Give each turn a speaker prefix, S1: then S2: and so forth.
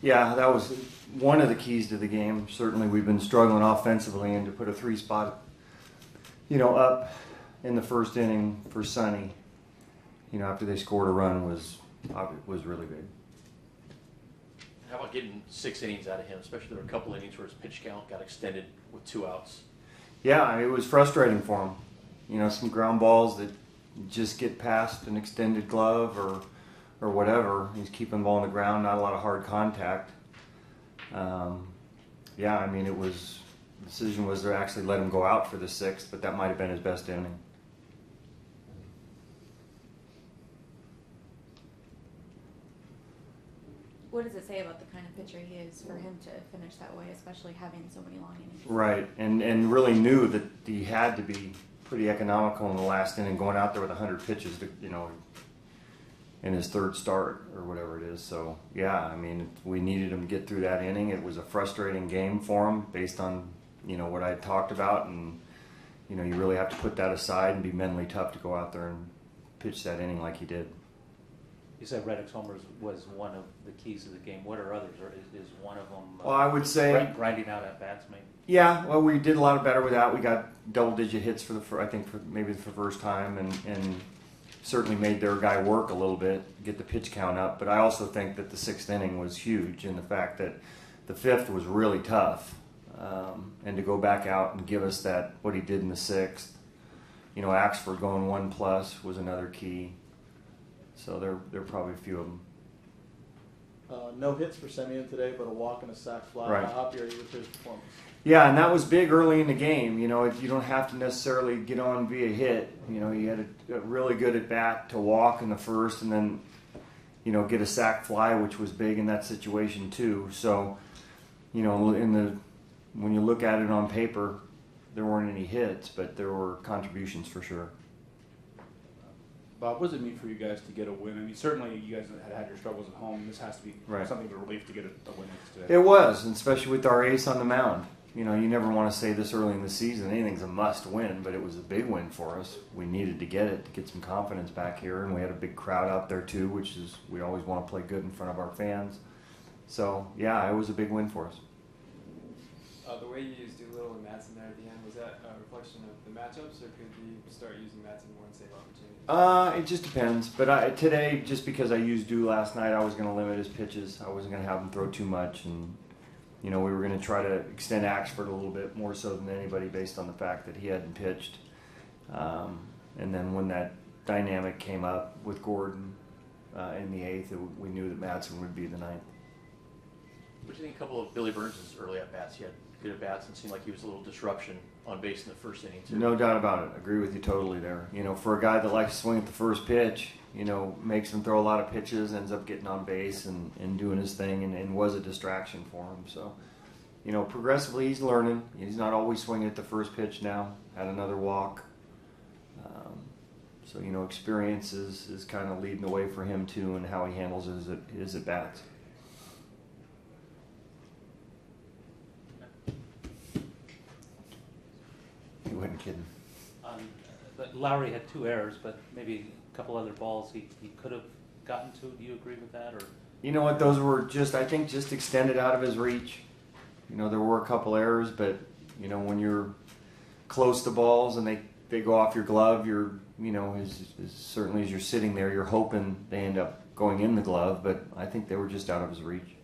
S1: Yeah, that was one of the keys to the game. Certainly we've been struggling offensively, and to put a 3-spot, up in the first inning for Sonny, after they scored a run was really big.
S2: How about getting 6 innings out of him, especially there were a couple innings where his pitch count got extended with 2 outs?
S1: Yeah, it was frustrating for him. Some ground balls that just get past an extended glove or whatever. He's keeping the ball on the ground, not a lot of hard contact. The decision was to actually let him go out for the 6th, but that might have been his best inning.
S3: What does it say about the kind of pitcher he is for him to finish that way, especially having so many long innings?
S1: Right, and really knew that he had to be pretty economical in the last inning, going out there with 100 pitches, in his 3rd start or whatever it is. So, we needed him to get through that inning. It was a frustrating game for him based on, what I had talked about. And, you really have to put that aside and be mentally tough to go out there and pitch that inning like he did.
S4: You said Reddick's homers was one of the keys to the game. What are others? Or is one of them
S1: well, I would say
S4: grinding out at bats, maybe?
S1: Yeah, well, we did a lot better with that. We got double-digit hits for the first time, and certainly made their guy work a little bit, get the pitch count up. But I also think that the 6th inning was huge in the fact that the 5th was really tough, and to go back out and give us that what he did in the 6th. Axford going 1+ was another key. So there are probably a few of them.
S5: No hits for Semien today, but a walk and a sac fly.
S1: Right.
S5: How happy are you with his performance?
S1: Yeah, and that was big early in the game. You don't have to necessarily get on via hit. He had a really good at bat to walk in the 1st, and then get a sac fly, which was big in that situation too. So, when you look at it on paper, there weren't any hits, but there were contributions for sure.
S6: Bob, what does it mean for you guys to get a win? I mean, certainly you guys had your struggles at home. This has to be something of a relief to get a win today.
S1: It was, and especially with our ace on the mound. You never want to say this early in the season, anything's a must win, but it was a big win for us. We needed to get it to get some confidence back here, and we had a big crowd out there too, which is, we always want to play good in front of our fans. So, yeah, it was a big win for us.
S7: The way you used Doolittle and Madsen there at the end, was that a reflection of the matchups, or could you start using Madsen more and save opportunities?
S1: It just depends. But today, just because I used Dew last night, I was going to limit his pitches. I wasn't going to have him throw too much, and we were going to try to extend Axford a little bit more so than anybody based on the fact that he hadn't pitched. And then when that dynamic came up with Gordon in the 8th, we knew that Madsen would be the 9th.
S2: What do you think a couple of Billy Burns' early at-bats? He had good at-bats and seemed like he was a little disruption on base in the 1st inning, too.
S1: No doubt about it. Agree with you totally there. For a guy that likes to swing at the first pitch, makes him throw a lot of pitches, ends up getting on base and doing his thing, and was a distraction for him. So, progressively he's learning. He's not always swinging at the first pitch now. Had another walk. So, experience is kind of leading the way for him, too, and how he handles his at-bats. You wasn't kidding.
S4: Lowry had 2 errors, but maybe a couple other balls he could have gotten to. Do you agree with that? Or
S1: you know what? Those were just extended out of his reach. There were a couple errors, but when you're close to balls and they go off your glove, you're certainly as you're sitting there, you're hoping they end up going in the glove. But I think they were just out of his reach.